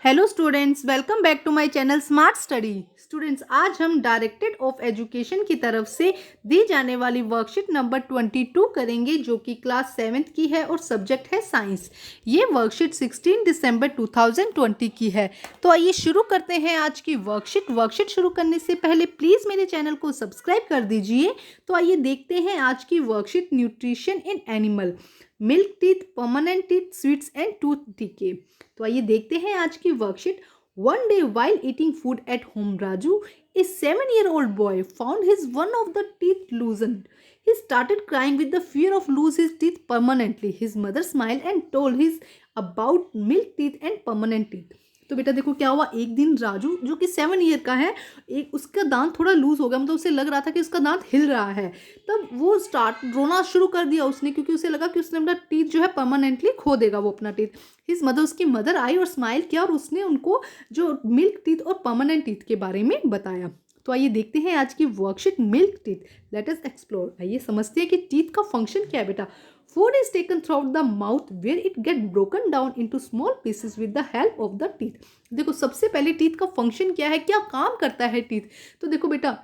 Hello students, welcome back to my channel smart study. Students, आज हम directed of education की तरफ से दी जाने वाली वर्कशीट नंबर 22 करेंगे, जो कि क्लास 7th की है और सब्जेक्ट है साइंस। ये वर्कशीट 16 दिसंबर 2020 की है। तो आइए शुरू करते हैं आज की वर्कशीट शुरू करने से पहले प्लीज़ मेरे चैनल को सब्सक्राइब कर दीजिए। तो आइए देखते हैं आज की worksheet nutrition in animal, milk teeth, permanent teeth, sweets and tooth decay. तो आइए देखते हैं आज की worksheet. One day while eating food at home, Raju, a 7-year-old boy, found his one of the teeth loosened. He started crying with the fear of lose his teeth permanently. His mother smiled and told his about milk teeth and permanent teeth. तो बेटा देखो क्या हुआ। एक दिन राजू, जो कि 7 year का है, एक उसका दांत थोड़ा लूज हो गया, मतलब उसे लग रहा था कि उसका दांत हिल रहा है। तब वो स्टार्ट रोना शुरू कर दिया उसने, क्योंकि उसे लगा कि उसने अपना टीथ जो है परमानेंटली खो देगा वो अपना टीथ। हिज मदर, उसकी मदर आई और स्माइल किया और उसने उनको जो मिल्क टीथ और परमानेंट टीथ के बारे में बताया। तो आइए देखते हैं आज की worksheet milk teeth. Let us explore. आइए समझते हैं कि टीथ का फंक्शन क्या है बेटा। Food is taken through the mouth where it get broken down into small pieces with the help of the teeth. देखो सबसे पहले टीथ का फंक्शन क्या है, क्या काम करता है टीथ। तो देखो बेटा,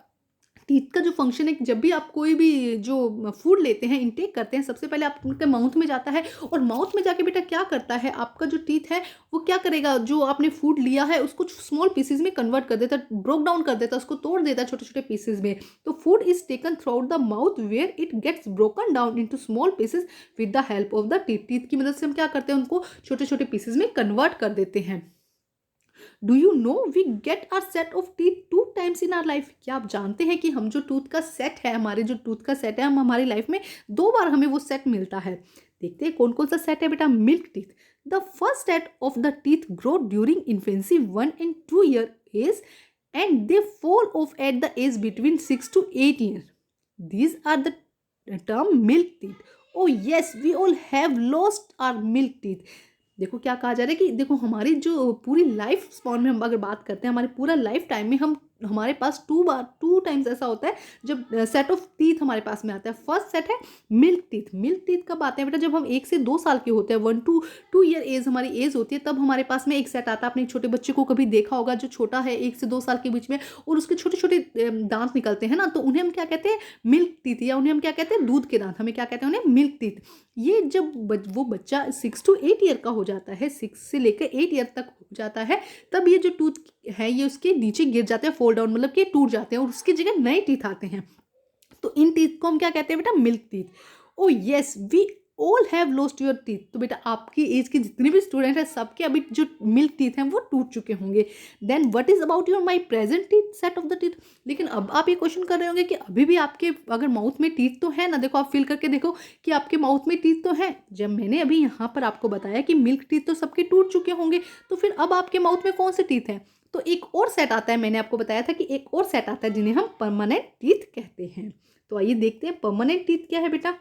टीथ का जो फंक्शन है, जब भी आप कोई भी जो फूड लेते हैं, इनटेक करते हैं, सबसे पहले आप उनके माउथ में जाता है और माउथ में जाके बेटा क्या करता है, आपका जो टीथ है वो क्या करेगा, जो आपने फूड लिया है उसको स्मॉल पीसेज में कन्वर्ट कर देता, ब्रोक डाउन कर देता, उसको तोड़ देता छोटे छोटे पीसेज में। तो food is taken through out the mouth where it gets broken down into small pieces with the help of the teeth. Teeth की मदद से हम क्या करते हैं, उनको छोटे छोटे पीसेज में कन्वर्ट कर देते हैं। Do you know we get our set of teeth 2 times in our life. क्या आप जानते हैं कि हम जो टूथ का सेट है, हमारे जो टूथ का सेट है, हम हमारी लाइफ में 2 बार हमें वो सेट मिलता है। देखते हैं कौन कौन सा सेट है बेटा। Milk teeth, the first set of the teeth grow during infancy 1 and 2 year age and they fall off at the age between 6 to 8 years. These are the term milk teeth. Oh yes, we all have lost our milk teeth. देखो क्या कहा जा रहा है कि देखो हमारी जो पूरी लाइफ स्पॉन में हम अगर बात करते हैं, हमारे पूरा लाइफ टाइम में हमारे पास 2 times ऐसा होता है जब सेट ऑफ टीथ हमारे पास में आता है। फर्स्ट सेट है मिल्क टीथ। मिल्क टीथ कब आते हैं बेटा, जब हम 1 से 2 साल के होते हैं, 1 to 2 year एज हमारी एज होती है, तब हमारे पास में एक सेट आता है। अपने छोटे बच्चे को कभी देखा होगा, जो छोटा है 1 से 2 साल के बीच में, और उसके छोटे छोटे दांत निकलते हैं ना, तो उन्हें हम क्या कहते हैं, मिल्क टीथ, या उन्हें हम क्या कहते हैं, दूध के दांत। हमें क्या कहते हैं, उन्हें मिल्क टीथ। ये जब वो बच्चा 6 to 8 ईयर का हो जाता है, 6 से लेकर 8 ईयर तक हो जाता है, तब ये जो टूथ है ये उसके नीचे गिर जाते हैं, फोल्ड डाउन, मतलब कि टूट जाते हैं और उसकी जगह नए टीथ आते हैं। तो इन टीथ को हम क्या कहते हैं बेटा, milk teeth. Oh yes, we all have lost your teeth. तो बेटा आपकी एज के जितने भी स्टूडेंट हैं, सबके अभी जो मिल्क टीथ हैं वो टूट चुके होंगे। Then what is about your my present teeth set of the teeth. लेकिन अब आप ये क्वेश्चन कर रहे होंगे कि अभी भी आपके अगर माउथ में टीथ तो है ना। देखो आप फील करके देखो कि आपके माउथ में टीथ तो है। जब मैंने अभी यहाँ पर आपको बताया कि मिल्क टीथ तो सबके टूट चुके होंगे, तो फिर अब आपके माउथ में कौन से टीथ हैं। तो एक और सेट आता है, मैंने आपको बताया था कि एक और सेट आता है जिन्हें हम परमानेंट टीथ कहते हैं। तो आइए देखते हैं परमानेंट टीथ क्या है बेटा।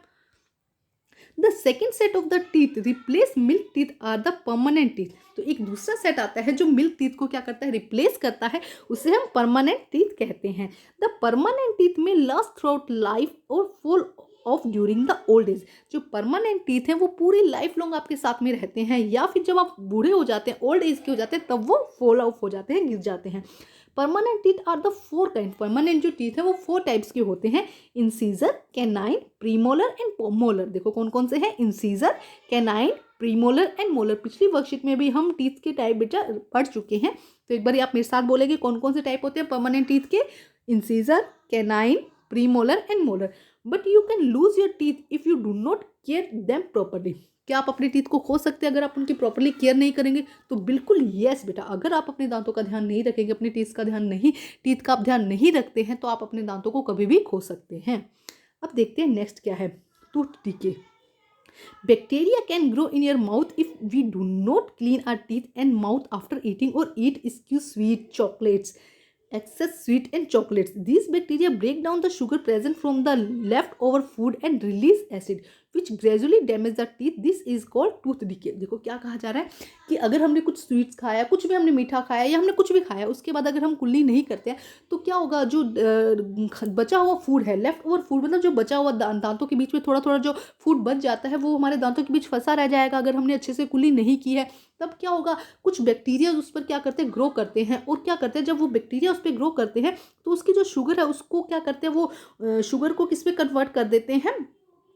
The second set of the teeth replace milk teeth are the permanent teeth. तो एक दूसरा सेट आता है जो मिल्क टीथ को क्या करता है, रिप्लेस करता है, उसे हम परमानेंट टीथ कहते हैं। द परमानेंट टीथ में लास्ट थ्रू आउट लाइफ और fall of during the old age. जो परमानेंट टीथ हैं वो पूरी लाइफ लॉन्ग आपके साथ में रहते हैं, या फिर जब आप बूढ़े हो जाते हैं, ओल्ड एज के हो जाते हैं, तब वो फॉल ऑफ हो जाते हैं, गिर जाते हैं। Permanent teeth are the 4 kind। Permanent जो टीथ है वो 4 टाइप्स के होते हैं। Incisor, canine, premolar and molar. देखो कौन कौन से हैं, incisor, canine, premolar and molar. पिछली वर्कशीट में भी हम टीथ के टाइप बेटा पढ़ चुके हैं, तो एक बार आप मेरे साथ बोलेंगे कौन कौन से टाइप होते हैं परमानेंट टीथ के। Incisor, canine, premolar and molar. But you can lose your teeth if you do not care them properly. क्या आप अपने टीथ को खो सकते हैं अगर आप उनकी प्रॉपरली केयर नहीं करेंगे। तो बिल्कुल यस बेटा, अगर आप अपने दांतों का ध्यान नहीं रखेंगे, अपने टीथ का ध्यान नहीं रखते हैं, तो आप अपने दांतों को कभी भी खो सकते हैं। अब देखते हैं नेक्स्ट क्या है, tooth decay. Bacteria can grow in your mouth if we do not clean our teeth and mouth after eating or eat sweet chocolates, excess sweet and chocolates. These bacteria break down the sugar present from the leftover food and release acid. Which gradually damage the teeth, this is called tooth decay. देखो क्या कहा जा रहा है कि अगर हमने कुछ स्वीट्स खाया, कुछ भी हमने मीठा खाया या हमने कुछ भी खाया, उसके बाद अगर हम कुल्ली नहीं करते हैं तो क्या होगा, जो बचा हुआ फूड है, लेफ्ट ओवर फूड, मतलब जो बचा हुआ दांतों के बीच में थोड़ा थोड़ा जो फूड बच जाता है वो हमारे दांतों के बीच फंसा रह जाएगा अगर हमने अच्छे से कुल्ली नहीं की है। तब क्या होगा, कुछ बैक्टीरिया उस पर क्या करते हैं, ग्रो करते हैं, और क्या करते हैं जब वो बैक्टीरिया उस पर ग्रो करते हैं तो उसकी जो शुगर है उसको क्या करते हैं, वो शुगर को किस में कन्वर्ट कर देते हैं,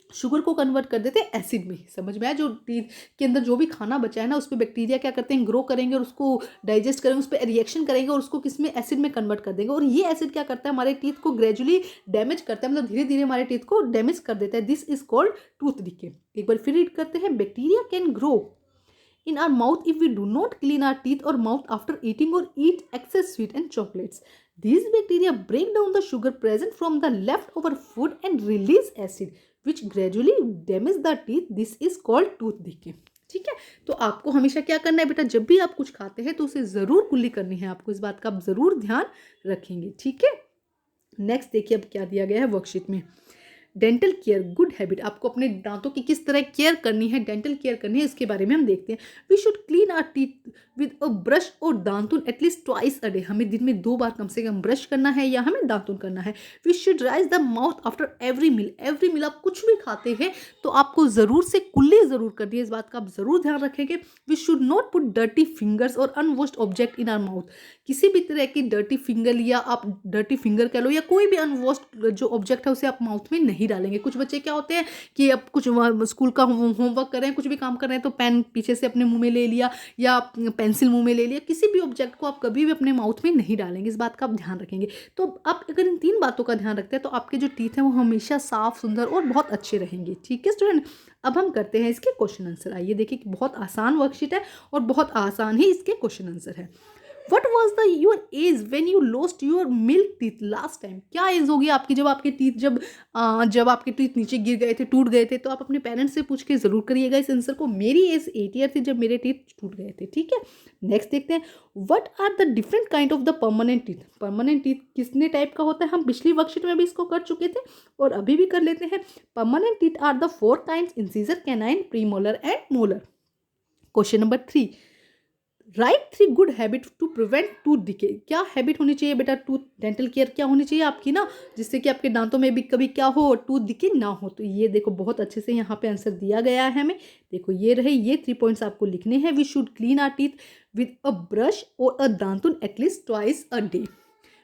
शुगर को कन्वर्ट कर देते हैं एसिड में। समझ में आया, जो टीथ के अंदर जो भी खाना बचा है ना उस पर बैक्टीरिया क्या करते हैं, ग्रो करेंगे और उसको डाइजेस्ट करेंगे, उस पर रिएक्शन करेंगे और उसको किस में, एसिड में कन्वर्ट कर देंगे। और ये एसिड क्या करता है, हमारे टीथ को ग्रेजुअली डैमेज करता है, मतलब धीरे धीरे हमारे टीथ को डैमेज कर देता है। This is called tooth decay. एक बार फिर रीड करते हैं, bacteria can grow in our mouth if we do not clean our teeth or mouth after eating or eat excess sweet and chocolates. These bacteria break down the sugar present from the leftover food and release acid which gradually damage the teeth. This is called tooth decay. ठीक है, तो आपको हमेशा क्या करना है बेटा, जब भी आप कुछ खाते हैं तो उसे ज़रूर कुल्ली करनी है आपको, इस बात का आप ज़रूर ध्यान रखेंगे। ठीक है, नेक्स्ट देखिए अब क्या दिया गया है वर्कशीट में। डेंटल केयर गुड हैबिट, आपको अपने दांतों की किस तरह केयर करनी है, डेंटल केयर करनी है, इसके बारे में हम देखते हैं। We should clean our teeth with a brush और दांतुन एटलीस्ट ट्वाइस अ डे, हमें दिन में 2 बार कम से कम ब्रश करना है या हमें दांतुन करना है। We should rinse the mouth after every meal, every meal आप कुछ भी खाते हैं तो आपको ज़रूर से कुल्ली ज़रूर करनी है, इस बात का आप ज़रूर ध्यान रखेंगे। We should not put dirty fingers और unwashed object in our mouth, किसी भी तरह की डर्टी फिंगर या आप डर्टी फिंगर कह लो या कोई भी अनवॉश्ड जो ऑब्जेक्ट है उसे आप माउथ में नहीं डालेंगे। कुछ बच्चे क्या होते हैं कि अब कुछ स्कूल का होमवर्क कर रहे हैं, कुछ भी काम कर रहे हैं तो पेन पीछे से अपने मुंह में ले लिया या पेंसिल मुंह में ले लिया, किसी भी ऑब्जेक्ट को आप कभी भी अपने माउथ में नहीं डालेंगे, इस बात का आप ध्यान रखेंगे। तो आप अगर इन 3 बातों का ध्यान रखते हैं तो आपके जो टीथ हैं वो हमेशा साफ, सुंदर और बहुत अच्छे रहेंगे। ठीक है स्टूडेंट, अब हम करते हैं इसके क्वेश्चन आंसर। आइए देखिए कि बहुत आसान वर्कशीट है और बहुत आसान ही इसके क्वेश्चन आंसर है। What was the your age when you lost your milk teeth last time? क्या एज होगी आपकी जब आपके टीथ जब आपके टीथ नीचे गिर गए थे, टूट गए थे? तो आप अपने पेरेंट्स से पूछ के ज़रूर करिएगा इस आंसर को। मेरी एज 8 ईयर थी जब मेरे टीथ टूट गए थे। ठीक है, नेक्स्ट देखते हैं, what are the different kind of the permanent teeth. Permanent teeth कितने टाइप का होता है, हम पिछली वर्कशीट में भी इसको कर चुके थे और अभी भी कर लेते हैं। Permanent teeth are the 4 kinds, incisor, canine, premolar and molar. Question number 3, write 3 good habit to prevent tooth decay. क्या हैबिट होनी चाहिए बेटा, टूथ डेंटल केयर क्या होनी चाहिए आपकी ना, जिससे कि आपके दांतों में भी कभी क्या हो, टूथ डिके ना हो। तो ये देखो बहुत अच्छे से यहाँ पे आंसर दिया गया है हमें। देखो ये रहे, ये 3 पॉइंट्स आपको लिखने हैं। We should clean our teeth with a brush और अ दांतुन at least twice a day.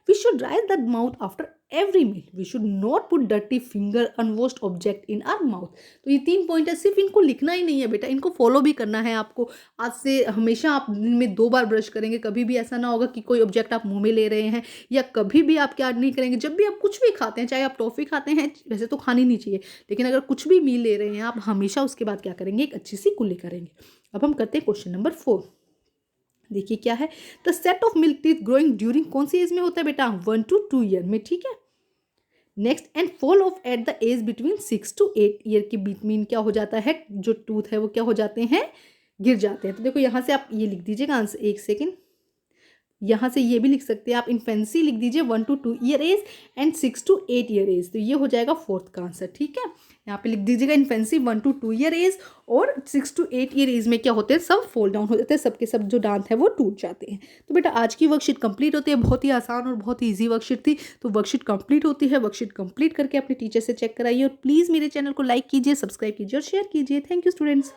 We should dry the mouth after every meal. We should not put dirty finger, unwashed object in our mouth. तो ये 3 point है, सिर्फ इनको लिखना ही नहीं है बेटा, इनको फॉलो भी करना है आपको। आज से हमेशा आप दिन में 2 बार ब्रश करेंगे, कभी भी ऐसा ना होगा कि कोई ऑब्जेक्ट आप मुंह में ले रहे हैं, या कभी भी आप क्या नहीं करेंगे, जब भी आप कुछ भी खाते हैं, चाहे आप टॉफ़ी खाते हैं, वैसे तो खानी नहीं चाहिए, लेकिन अगर कुछ भी मील ले रहे हैं आप, हमेशा उसके बाद क्या करेंगे, एक अच्छी सी कुल्ली करेंगे। अब हम करते हैं क्वेश्चन नंबर 4। देखिए क्या है, the set of milk teeth growing during कौन सी एज में होता है बेटा, 1 to 2 ईयर में। ठीक है, next, and fall off at the age between 6 to 8 year के बीच में क्या हो जाता है, जो टूथ है वो क्या हो जाते हैं, गिर जाते हैं। तो देखो यहाँ से आप ये लिख दीजिएगा आंसर, एक सेकेंड, यहाँ से ये भी लिख सकते हैं आप, इन्फेंसी लिख दीजिए 1 to 2 year age and 6 to 8 year age, तो ये हो जाएगा 4th का आंसर। ठीक है, यहाँ पे लिख दीजिएगा इन्फेंसी 1 to 2 ईयर एज और 6 to 8 ईयर एज में क्या होते हैं, सब फॉल डाउन हो जाते हैं, सबके सब जो दांत है वो टूट जाते हैं। तो बेटा आज की वर्कशीट कंप्लीट होती है, बहुत ही आसान और बहुत ही ईजी वर्कशीट थी। तो वर्कशीट कंप्लीट होती है, वर्कशीट कंप्लीट करके अपने टीचर से चेक कराइए और प्लीज़ मेरे चैनल को लाइक कीजिए, सब्सक्राइब कीजिए और शेयर कीजिए। Thank you students.